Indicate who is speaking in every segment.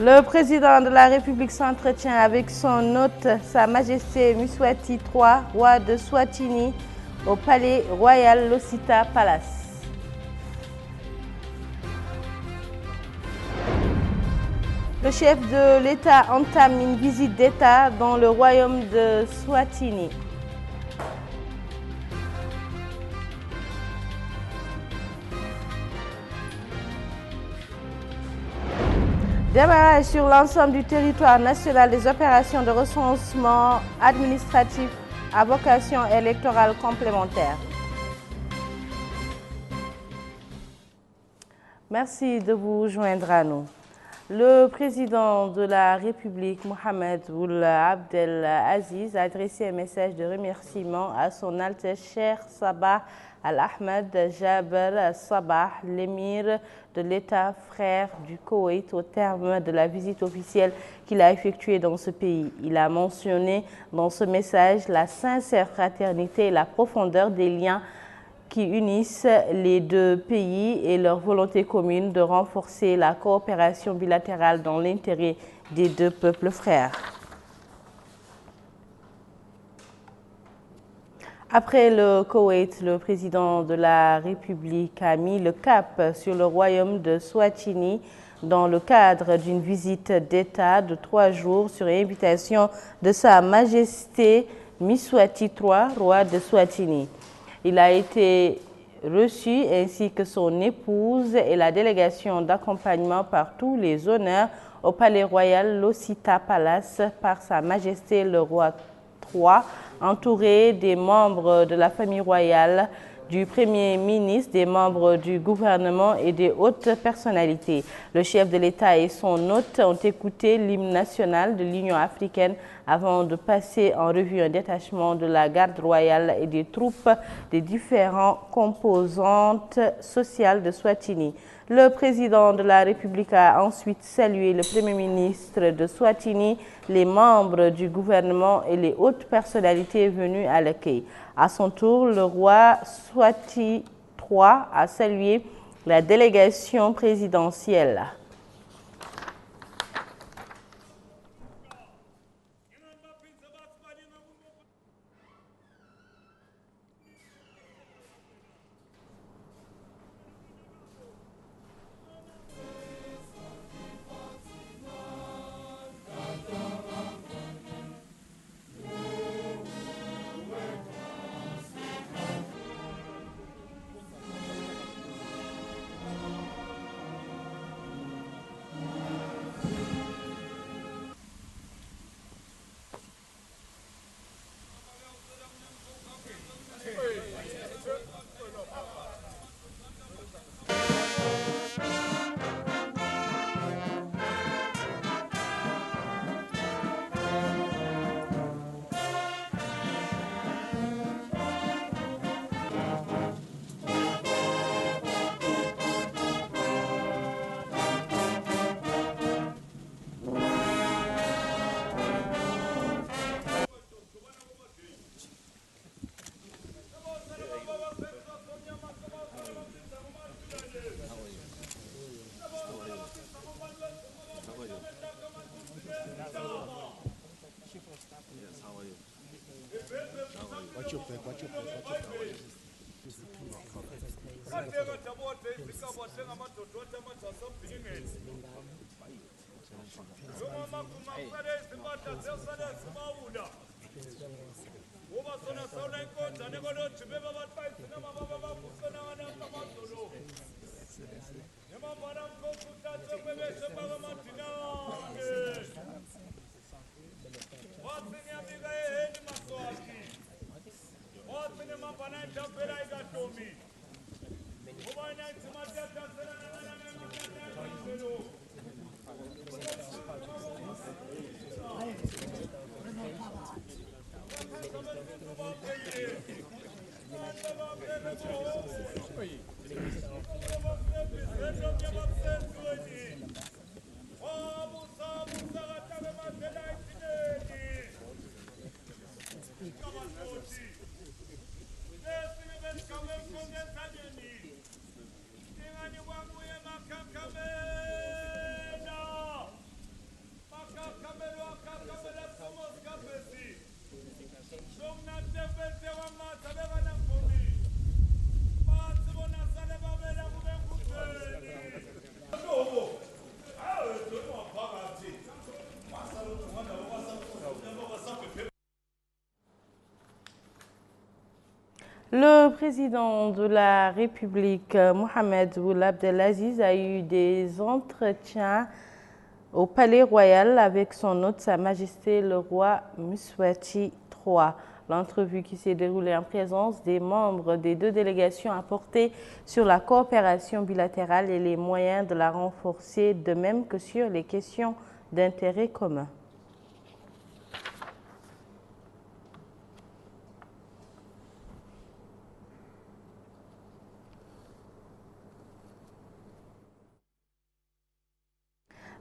Speaker 1: Le président de la République s'entretient avec son hôte, Sa Majesté Mswati III, roi de Swatini, au palais royal Losita Palace. Le chef de l'État entame une visite d'État dans le royaume de Swatini. Démarrage sur l'ensemble du territoire national des opérations de recensement administratif à vocation électorale complémentaire. Merci de vous joindre à nous. Le président de la République, Mohamed Ould Abdel Aziz, a adressé un message de remerciement à son Altesse Cheikh Sabah Al-Ahmed Jaber Sabah, l'émir de l'État frère du Koweït, au terme de la visite officielle qu'il a effectuée dans ce pays. Il a mentionné dans ce message la sincère fraternité et la profondeur des liens qui unissent les deux pays et leur volonté commune de renforcer la coopération bilatérale dans l'intérêt des deux peuples frères. Après le Koweït, le président de la République a mis le cap sur le royaume de Swatini dans le cadre d'une visite d'État de 3 jours sur invitation de Sa Majesté Mswati III, roi de Swatini. Il a été reçu ainsi que son épouse et la délégation d'accompagnement par tous les honneurs au palais royal Losita Palace par Sa Majesté le roi III, entouré des membres de la famille royale, du Premier ministre, des membres du gouvernement et des hautes personnalités. Le chef de l'État et son hôte ont écouté l'hymne national de l'Union africaine avant de passer en revue un détachement de la garde royale et des troupes des différentes composantes sociales de Swatini. Le président de la République a ensuite salué le Premier ministre de Swatini, les membres du gouvernement et les hautes personnalités venues à l'accueil. À son tour, le roi Mswati III a salué la délégation présidentielle. Le président de la République, Mohamed Ould Abdelaziz, a eu des entretiens au Palais Royal avec son hôte, Sa Majesté le roi Mswati III. L'entrevue qui s'est déroulée en présence des membres des deux délégations a porté sur la coopération bilatérale et les moyens de la renforcer, de même que sur les questions d'intérêt commun.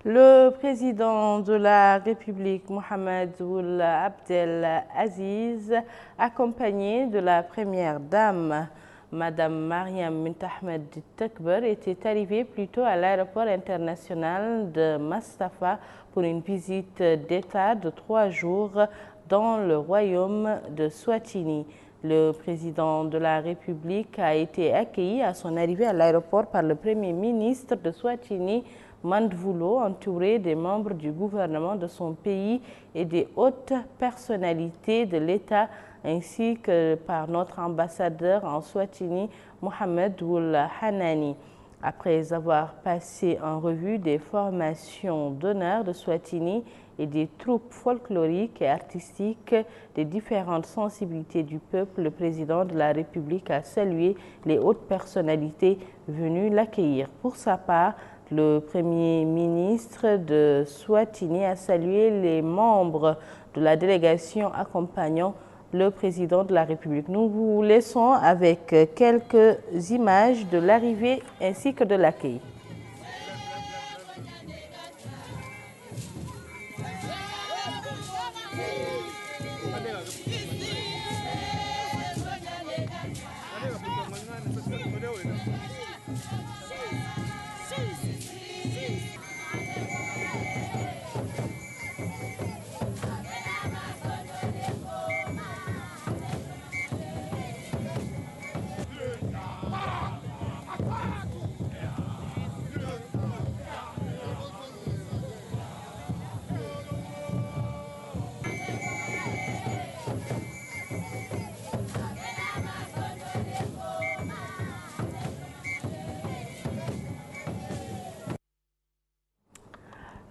Speaker 1: Le président de la République, Mohamed Ould Abdelaziz, accompagné de la première dame, Madame Mariam Ahmed Takber, était arrivé plus tôt à l'aéroport international de Mastafa pour une visite d'État de 3 jours dans le royaume de Swatini. Le président de la République a été accueilli à son arrivée à l'aéroport par le Premier ministre de Swatini, Mandvulo, entouré des membres du gouvernement de son pays et des hautes personnalités de l'État, ainsi que par notre ambassadeur en Swatini, Mohamed Ould Hanani. Après avoir passé en revue des formations d'honneur de Swatini et des troupes folkloriques et artistiques des différentes sensibilités du peuple, le président de la République a salué les hautes personnalités venues l'accueillir. Pour sa part, le Premier ministre de Swatini a salué les membres de la délégation accompagnant le président de la République. Nous vous laissons avec quelques images de l'arrivée ainsi que de l'accueil.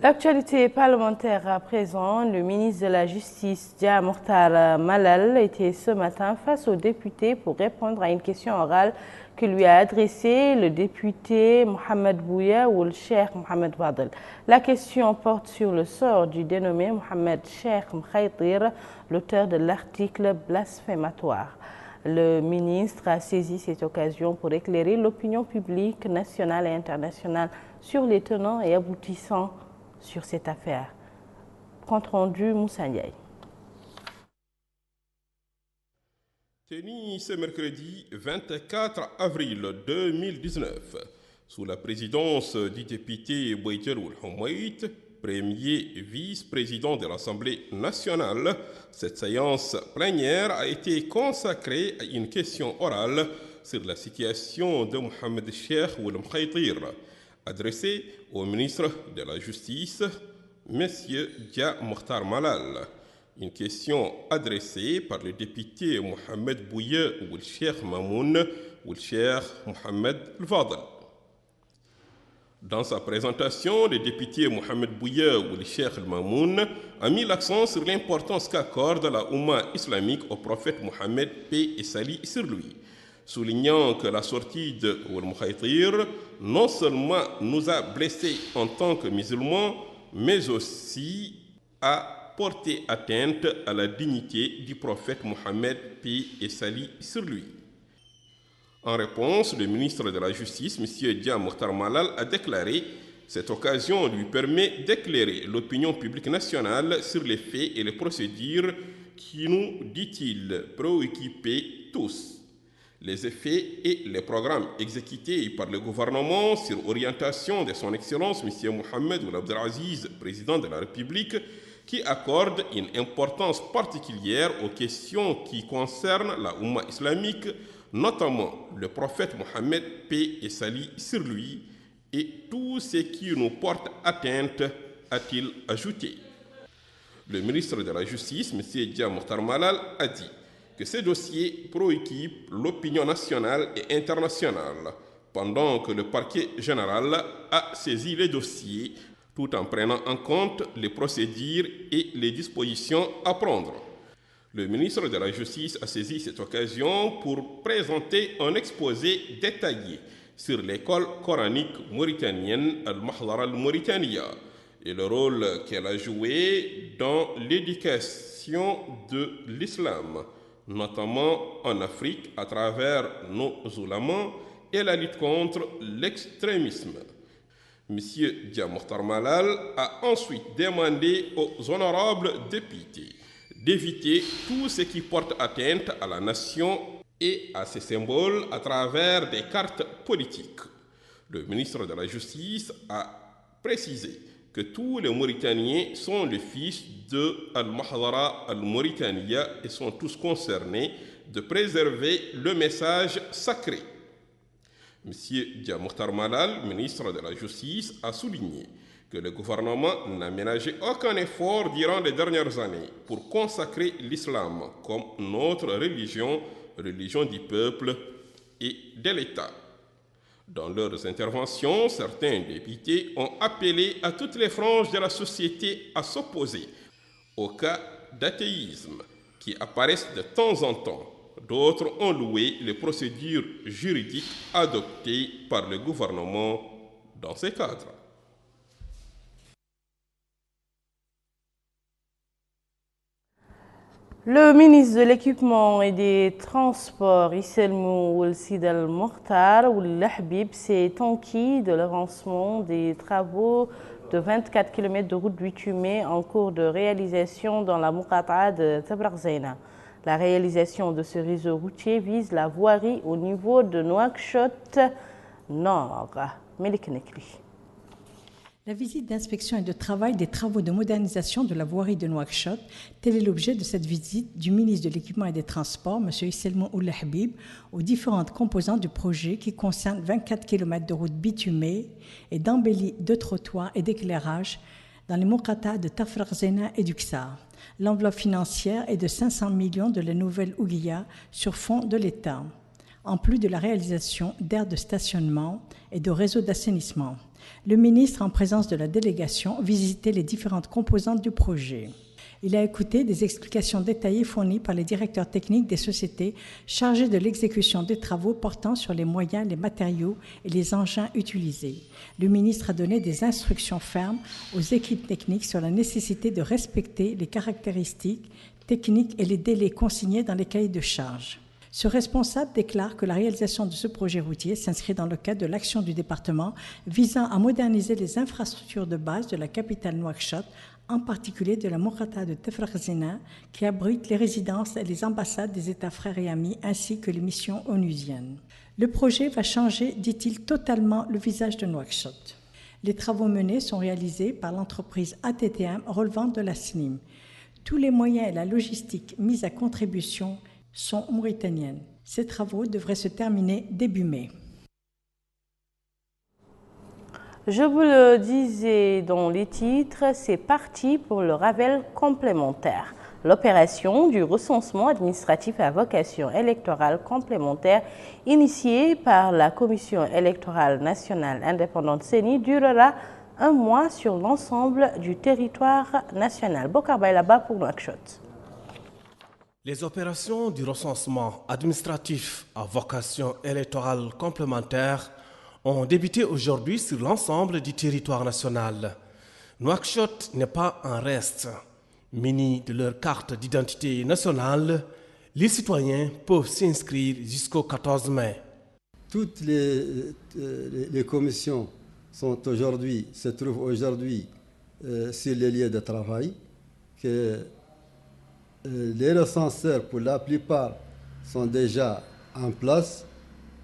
Speaker 1: L'actualité parlementaire à présent, le ministre de la Justice, Dia Mokhtar Malal, était ce matin face aux députés pour répondre à une question orale que lui a adressée le député Mohamed Bouya ou le Cheikh Mohamed Fadel. La question porte sur le sort du dénommé Mohamed Cheikh Mkhaytir, l'auteur de l'article blasphématoire. Le ministre a saisi cette occasion pour éclairer l'opinion publique nationale et internationale sur les tenants et aboutissants sur cette affaire. Compte rendu Moussa Ndiaye.
Speaker 2: Tenu ce mercredi 24 avril 2019, sous la présidence du député Boïter Ould Homoït, premier vice-président de l'Assemblée nationale, cette séance plénière a été consacrée à une question orale sur la situation de Mohamed Cheikh Ould Mkhaytir, adressée au ministre de la Justice, M. Dia Mokhtar Malal. Une question adressée par le député Mohamed Bouya ou le Cheikh Mamoun ou le Cheikh Mohamed Fadel. Dans sa présentation, le député Mohamed Bouya ou le Cheikh Mamoun a mis l'accent sur l'importance qu'accorde la Oumma islamique au prophète Mohamed, paix et salut sur lui, soulignant que la sortie de Ould Mkhaytir non seulement nous a blessés en tant que musulmans, mais aussi a porté atteinte à la dignité du prophète Mohamed, paix et salut sur lui. En réponse, le ministre de la Justice, M. Dia Mokhtar Malal, a déclaré « Cette occasion lui permet d'éclairer l'opinion publique nationale sur les faits et les procédures qui nous, dit-il, préoccupent tous. Les effets et les programmes exécutés par le gouvernement sur orientation de son Excellence M. Mohamed Ould Abdelaziz, président de la République, qui accorde une importance particulière aux questions qui concernent la Oumma islamique, notamment le prophète Mohammed, paix et salut sur lui, et tout ce qui nous porte atteinte, a-t-il ajouté. Le ministre de la Justice, M. Dia Mokhtar Malal, a dit que ces dossiers préoccupent l'opinion nationale et internationale, pendant que le parquet général a saisi les dossiers tout en prenant en compte les procédures et les dispositions à prendre. Le ministre de la Justice a saisi cette occasion pour présenter un exposé détaillé sur l'école coranique mauritanienne Al-Mahdara al-Mauritania et le rôle qu'elle a joué dans l'éducation de l'islam, notamment en Afrique à travers nos oulémas et la lutte contre l'extrémisme. M. Dia Mokhtar Malal a ensuite demandé aux honorables députés d'éviter tout ce qui porte atteinte à la nation et à ses symboles à travers des cartes politiques. Le ministre de la Justice a précisé que tous les Mauritaniens sont les fils de Al-Mahdara al-Mauritania et sont tous concernés de préserver le message sacré. M. Dia Mokhtar Malal, ministre de la Justice, a souligné que le gouvernement n'a ménagé aucun effort durant les dernières années pour consacrer l'islam comme notre religion, religion du peuple et de l'État. Dans leurs interventions, certains députés ont appelé à toutes les franges de la société à s'opposer aux cas d'athéisme qui apparaissent de temps en temps. D'autres ont loué les procédures juridiques adoptées par le gouvernement dans ces cadres.
Speaker 1: Le ministre de l'Équipement et des Transports, Isselmou Ould Sidel Mokhtar Ould Habib, s'est enquis de l'avancement des travaux de 24 km de route bitumée en cours de réalisation dans la Muqata'a de Tafrakh-Zeina. La réalisation de ce réseau routier vise la voirie au niveau de Nouakchott Nord. Melik Nekli.
Speaker 3: La visite d'inspection et de travail des travaux de modernisation de la voirie de Nouakchott, tel est l'objet de cette visite du ministre de l'Équipement et des Transports, M. Isselmou Ould Habib, aux différentes composantes du projet qui concernent 24 km de route bitumée et d'embellie de trottoirs et d'éclairage dans les Muqata'a de Tafrakh-Zeina et d'Uksar. L'enveloppe financière est de 500 millions de la nouvelle Ouguiya sur fonds de l'État, en plus de la réalisation d'aires de stationnement et de réseaux d'assainissement. Le ministre, en présence de la délégation, visitait les différentes composantes du projet. Il a écouté des explications détaillées fournies par les directeurs techniques des sociétés chargées de l'exécution des travaux portant sur les moyens, les matériaux et les engins utilisés. Le ministre a donné des instructions fermes aux équipes techniques sur la nécessité de respecter les caractéristiques techniques et les délais consignés dans les cahiers de charges. Ce responsable déclare que la réalisation de ce projet routier s'inscrit dans le cadre de l'action du département visant à moderniser les infrastructures de base de la capitale Nouakchott, en particulier de la Muqata'a de Tafrakh-Zeina, qui abrite les résidences et les ambassades des États frères et amis, ainsi que les missions onusiennes. Le projet va changer, dit-il, totalement le visage de Nouakchott. Les travaux menés sont réalisés par l'entreprise ATTM relevant de la SNIM. Tous les moyens et la logistique mis à contribution sont mauritaniennes. Ces travaux devraient se terminer début mai.
Speaker 1: Je vous le disais dans les titres, c'est parti pour le rappel complémentaire. L'opération du recensement administratif à vocation électorale complémentaire initiée par la Commission électorale nationale indépendante CENI durera un mois sur l'ensemble du territoire national. Bokar Baylaba pour Nouakchott.
Speaker 4: Les opérations du recensement administratif à vocation électorale complémentaire ont débuté aujourd'hui sur l'ensemble du territoire national. Nouakchott n'est pas un reste. Munis de leur carte d'identité nationale, les citoyens peuvent s'inscrire jusqu'au 14 mai.
Speaker 5: Toutes les commissions se trouvent aujourd'hui sur les lieux de travail, que les recenseurs, pour la plupart, sont déjà en place.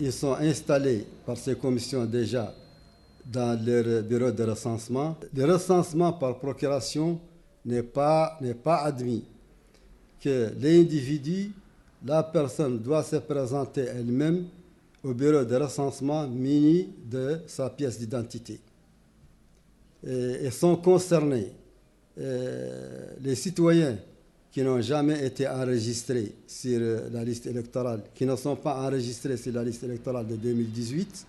Speaker 5: Ils sont installés par ces commissions déjà dans leur bureau de recensement. Le recensement par procuration n'est pas admis que l'individu, la personne doit se présenter elle-même au bureau de recensement muni de sa pièce d'identité. Et sont concernés les citoyens qui n'ont jamais été enregistrés sur la liste électorale, qui ne sont pas enregistrés sur la liste électorale de 2018,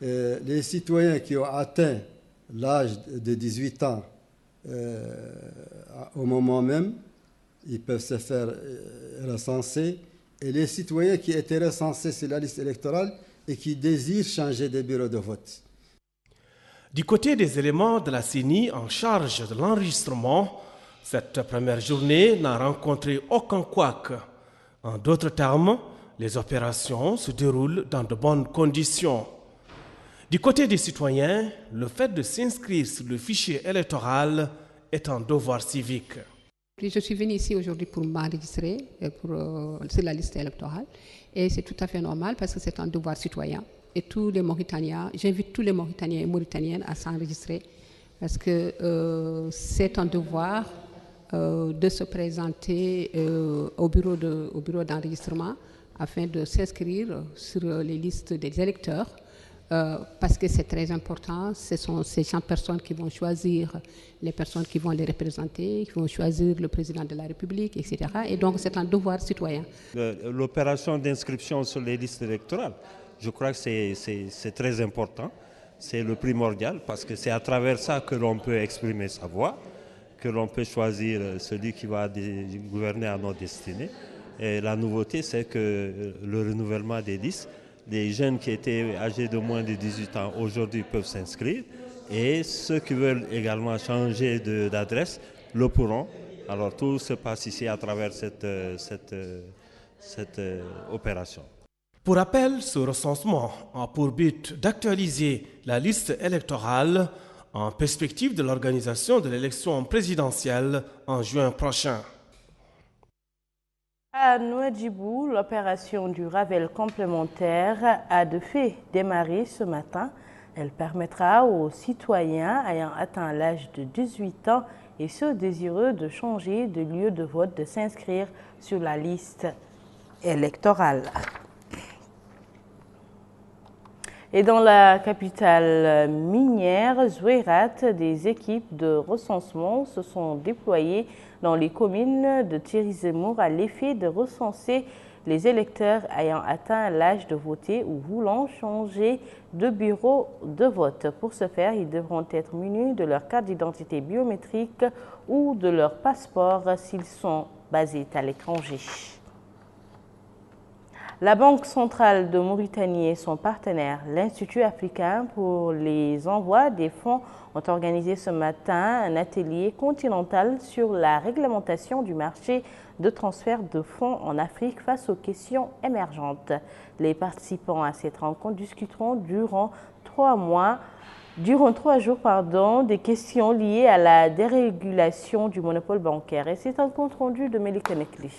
Speaker 5: les citoyens qui ont atteint l'âge de 18 ans au moment même, ils peuvent se faire recenser, et les citoyens qui étaient recensés sur la liste électorale et qui désirent changer de bureau de vote.
Speaker 4: Du côté des éléments de la CENI en charge de l'enregistrement, cette première journée n'a rencontré aucun couac. En d'autres termes, les opérations se déroulent dans de bonnes conditions. Du côté des citoyens, le fait de s'inscrire sur le fichier électoral est un devoir civique.
Speaker 6: Je suis venue ici aujourd'hui pour m'enregistrer sur la liste électorale et c'est tout à fait normal parce que c'est un devoir citoyen. Et tous les Mauritaniens, j'invite tous les Mauritaniens et Mauritaniennes à s'enregistrer parce que c'est un devoir de se présenter au bureau d'enregistrement afin de s'inscrire sur les listes des électeurs. Parce que c'est très important, ce sont ces 100 personnes qui vont choisir les personnes qui vont les représenter, qui vont choisir le président de la République, etc. Et donc c'est un devoir citoyen.
Speaker 7: L'opération d'inscription sur les listes électorales, je crois que c'est très important, c'est le primordial parce que c'est à travers ça que l'on peut exprimer sa voix, que l'on peut choisir celui qui va gouverner à nos destinées. Et la nouveauté, c'est que le renouvellement des listes, les jeunes qui étaient âgés de moins de 18 ans aujourd'hui peuvent s'inscrire et ceux qui veulent également changer d'adresse le pourront. Alors tout se passe ici à travers cette opération.
Speaker 4: Pour rappel, ce recensement a pour but d'actualiser la liste électorale en perspective de l'organisation de l'élection présidentielle en juin prochain.
Speaker 1: À Nouadhibou, l'opération du Ravel complémentaire a de fait démarré ce matin. Elle permettra aux citoyens ayant atteint l'âge de 18 ans et ceux désireux de changer de lieu de vote de s'inscrire sur la liste électorale. Et dans la capitale minière, Zouérat, des équipes de recensement se sont déployées dans les communes de Tirizimour à l'effet de recenser les électeurs ayant atteint l'âge de voter ou voulant changer de bureau de vote. Pour ce faire, ils devront être munis de leur carte d'identité biométrique ou de leur passeport s'ils sont basés à l'étranger. La Banque centrale de Mauritanie et son partenaire, l'Institut africain pour les envois des fonds, ont organisé ce matin un atelier continental sur la réglementation du marché de transfert de fonds en Afrique face aux questions émergentes. Les participants à cette rencontre discuteront durant 3 jours des questions liées à la dérégulation du monopole bancaire. Et c'est un compte rendu de Melika Nekli.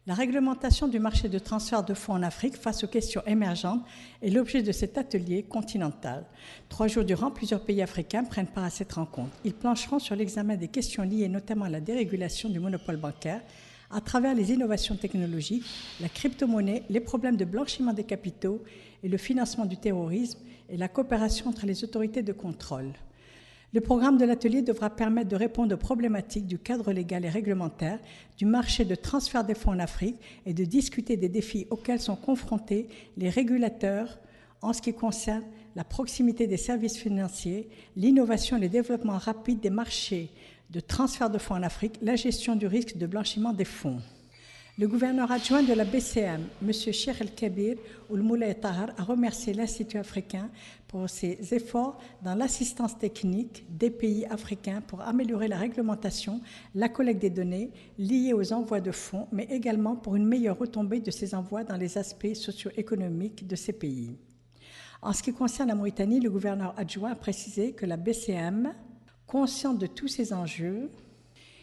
Speaker 3: La réglementation du marché de transfert de fonds en Afrique face aux questions émergentes est l'objet de cet atelier continental. 3 jours durant, plusieurs pays africains prennent part à cette rencontre. Ils plancheront sur l'examen des questions liées notamment à la dérégulation du monopole bancaire à travers les innovations technologiques, la crypto-monnaie, les problèmes de blanchiment des capitaux et le financement du terrorisme et la coopération entre les autorités de contrôle. Le programme de l'atelier devra permettre de répondre aux problématiques du cadre légal et réglementaire, du marché de transfert des fonds en Afrique et de discuter des défis auxquels sont confrontés les régulateurs en ce qui concerne la proximité des services financiers, l'innovation et le développement rapide des marchés de transfert de fonds en Afrique, la gestion du risque de blanchiment des fonds. Le gouverneur adjoint de la BCM, M. Cheikh El-Kabir Oulmoulay Tahar, a remercié l'Institut africain pour ses efforts dans l'assistance technique des pays africains pour améliorer la réglementation, la collecte des données liées aux envois de fonds, mais également pour une meilleure retombée de ces envois dans les aspects socio-économiques de ces pays. En ce qui concerne la Mauritanie, le gouverneur adjoint a précisé que la BCM, consciente de tous ces enjeux,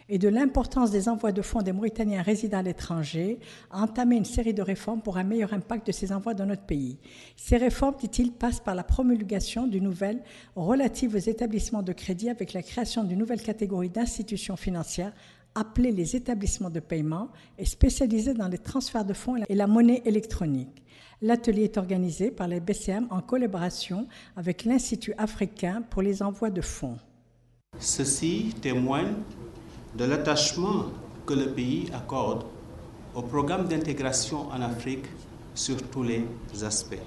Speaker 3: et de l'importance des envois de fonds des Mauritaniens résidant à l'étranger, a entamé une série de réformes pour un meilleur impact de ces envois dans notre pays. Ces réformes, dit-il, passent par la promulgation d'une nouvelle relative aux établissements de crédit avec la création d'une nouvelle catégorie d'institutions financières appelées les établissements de paiement et spécialisées dans les transferts de fonds et la monnaie électronique. L'atelier est organisé par les BCM en collaboration avec l'Institut africain pour les envois de fonds.
Speaker 8: Ceci témoigne de l'attachement que le pays accorde au programme d'intégration en Afrique sur tous les aspects.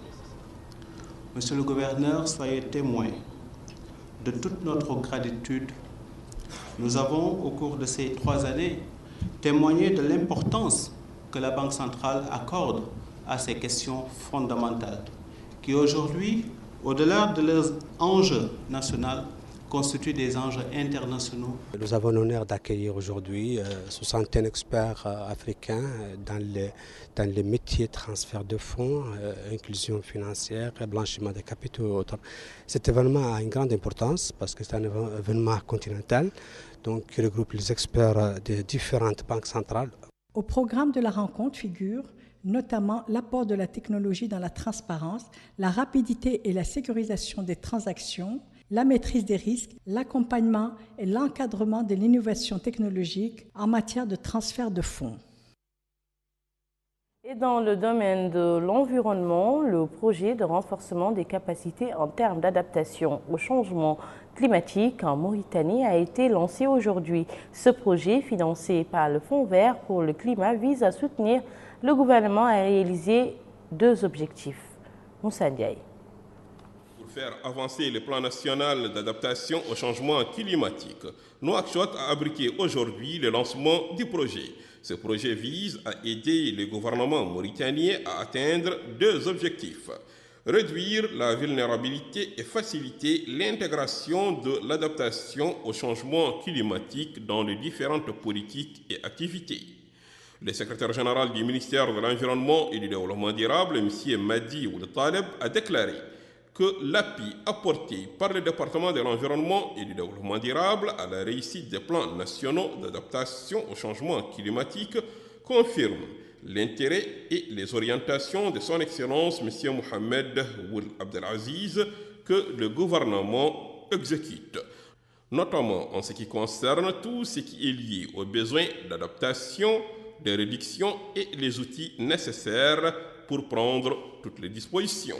Speaker 8: Monsieur le gouverneur, soyez témoin de toute notre gratitude. Nous avons, au cours de ces 3 années, témoigné de l'importance que la Banque centrale accorde à ces questions fondamentales, qui aujourd'hui, au-delà de leurs enjeux nationaux, constituent des enjeux internationaux.
Speaker 9: Nous avons l'honneur d'accueillir aujourd'hui 60 experts africains dans les métiers transfert de fonds, inclusion financière, blanchiment des capitaux. Cet événement a une grande importance parce que c'est un événement continental donc, qui regroupe les experts des différentes banques centrales.
Speaker 3: Au programme de la rencontre figure notamment l'apport de la technologie dans la transparence, la rapidité et la sécurisation des transactions, la maîtrise des risques, l'accompagnement et l'encadrement de l'innovation technologique en matière de transfert de fonds.
Speaker 1: Et dans le domaine de l'environnement, le projet de renforcement des capacités en termes d'adaptation au changement climatique en Mauritanie a été lancé aujourd'hui. Ce projet, financé par le Fonds vert pour le climat, vise à soutenir le gouvernement à réaliser 2 objectifs. Moussa Ndiaye.
Speaker 2: Pour faire avancer le plan national d'adaptation au changement climatique, Nouakchott a abrité aujourd'hui le lancement du projet. Ce projet vise à aider le gouvernement mauritanien à atteindre 2 objectifs. Réduire la vulnérabilité et faciliter l'intégration de l'adaptation au changement climatique dans les différentes politiques et activités. Le secrétaire général du ministère de l'Environnement et du Développement durable, M. Madi Ould Taleb, a déclaré que l'appui apporté par le département de l'Environnement et du Développement durable à la réussite des plans nationaux d'adaptation au changement climatique confirme l'intérêt et les orientations de son Excellence M. Mohamed Ould Abdelaziz que le gouvernement exécute, notamment en ce qui concerne tout ce qui est lié aux besoins d'adaptation, de réduction et les outils nécessaires pour prendre toutes les dispositions.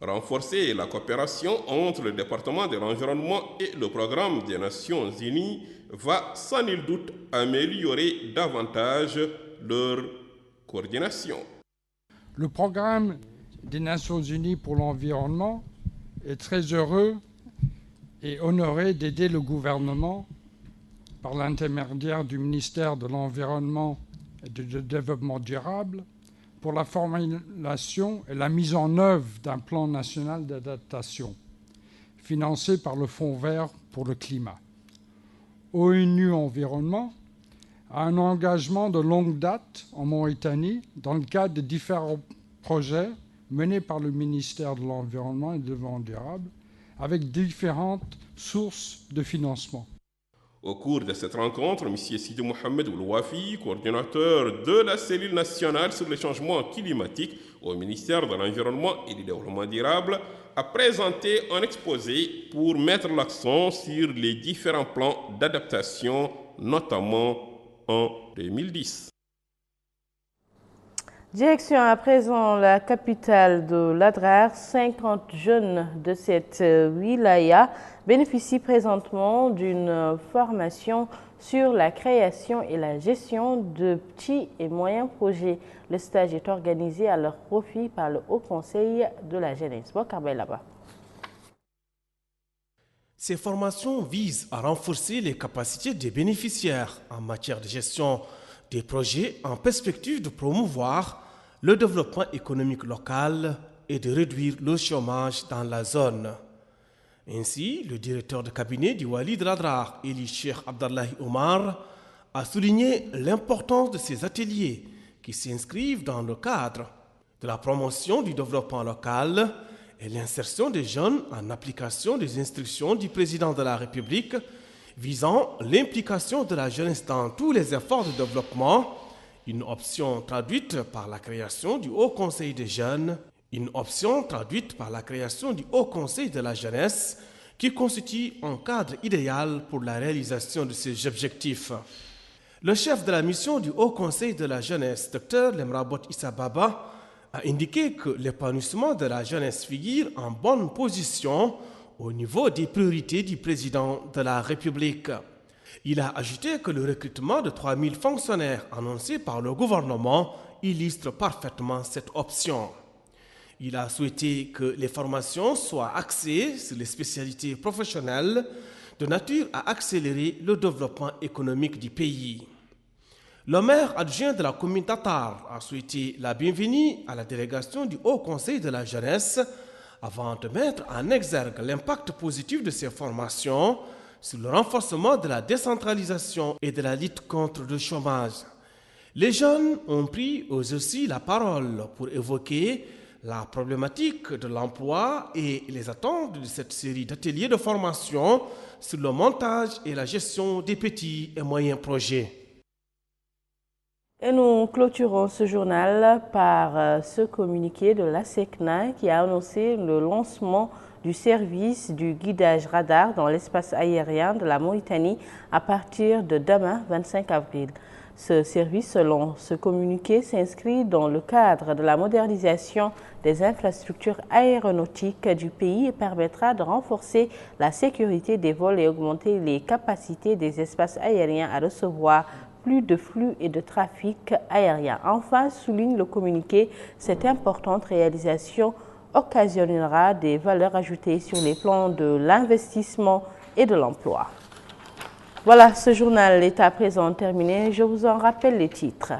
Speaker 2: Renforcer la coopération entre le département de l'environnement et le programme des Nations Unies va sans nul doute améliorer davantage leur coordination.
Speaker 10: Le programme des Nations Unies pour l'environnement est très heureux et honoré d'aider le gouvernement par l'intermédiaire du ministère de l'Environnement et du Développement durable pour la formulation et la mise en œuvre d'un plan national d'adaptation financé par le Fonds vert pour le climat. ONU Environnement a un engagement de longue date en Mauritanie dans le cadre de différents projets menés par le ministère de l'Environnement et du Développement durable avec différentes sources de financement.
Speaker 2: Au cours de cette rencontre, M. Sidi Mohamed Ould Wafi, coordinateur de la cellule nationale sur les changements climatiques au ministère de l'Environnement et du Développement durable, a présenté un exposé pour mettre l'accent sur les différents plans d'adaptation, notamment en 2010.
Speaker 1: Direction à présent la capitale de l'Adrar. 50 jeunes de cette wilaya bénéficient présentement d'une formation sur la création et la gestion de petits et moyens projets. Le stage est organisé à leur profit par le Haut Conseil de la jeunesse. là-bas.
Speaker 4: Ces formations visent à renforcer les capacités des bénéficiaires en matière de gestion des projets en perspective de promouvoir le développement économique local et de réduire le chômage dans la zone. Ainsi, le directeur de cabinet du Wali de l'Adrar, Eli Cheikh Abdallahi Omar, a souligné l'importance de ces ateliers qui s'inscrivent dans le cadre de la promotion du développement local et l'insertion des jeunes en application des instructions du président de la République visant l'implication de la jeunesse dans tous les efforts de développement, une option traduite par la création du Haut Conseil des jeunes, une option traduite par la création du Haut Conseil de la jeunesse qui constitue un cadre idéal pour la réalisation de ces objectifs. Le chef de la mission du Haut Conseil de la jeunesse, Dr Lemrabot Issa Baba, a indiqué que l'épanouissement de la jeunesse figure en bonne position au niveau des priorités du président de la République. Il a ajouté que le recrutement de 3000 fonctionnaires annoncé par le gouvernement illustre parfaitement cette option. Il a souhaité que les formations soient axées sur les spécialités professionnelles de nature à accélérer le développement économique du pays. Le maire adjoint de la commune Tatar a souhaité la bienvenue à la délégation du Haut Conseil de la jeunesse avant de mettre en exergue l'impact positif de ces formations sur le renforcement de la décentralisation et de la lutte contre le chômage. Les jeunes ont pris aussi la parole pour évoquer la problématique de l'emploi et les attentes de cette série d'ateliers de formation sur le montage et la gestion des petits et moyens projets.
Speaker 1: Et nous clôturons ce journal par ce communiqué de l'ASECNA qui a annoncé le lancement du service du guidage radar dans l'espace aérien de la Mauritanie à partir de demain 25 avril. Ce service, selon ce communiqué, s'inscrit dans le cadre de la modernisation des infrastructures aéronautiques du pays et permettra de renforcer la sécurité des vols et augmenter les capacités des espaces aériens à recevoir plus de flux et de trafic aérien. Enfin, souligne le communiqué, cette importante réalisation occasionnera des valeurs ajoutées sur les plans de l'investissement et de l'emploi. Voilà, ce journal est à présent terminé. Je vous en rappelle les titres.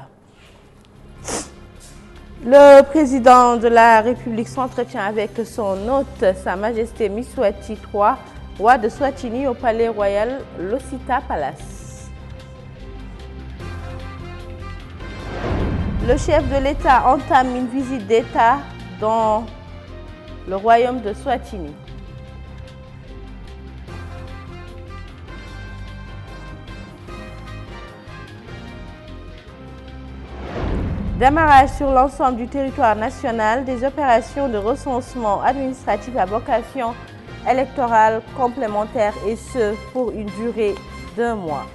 Speaker 1: Le président de la République s'entretient avec son hôte, Sa Majesté Miswati III, roi de Swatini au Palais Royal Losita Palace. Le chef de l'État entame une visite d'État dans le royaume de Swatini. Démarrage sur l'ensemble du territoire national des opérations de recensement administratif à vocation électorale complémentaire et ce pour une durée d'1 mois.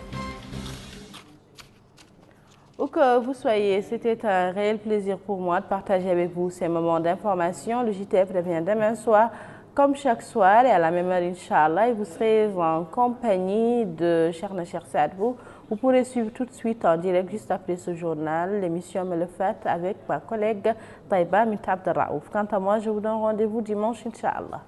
Speaker 1: Où que vous soyez, c'était un réel plaisir pour moi de partager avec vous ces moments d'information. Le JTF revient demain soir, comme chaque soir, et à la même heure, Inch'Allah. Et vous serez en compagnie de Cherna Sadbou. Vous pourrez suivre tout de suite en direct, juste après ce journal, l'émission Me le fait avec ma collègue Taïba Mitab Raouf. Quant à moi, je vous donne rendez-vous dimanche, Inch'Allah.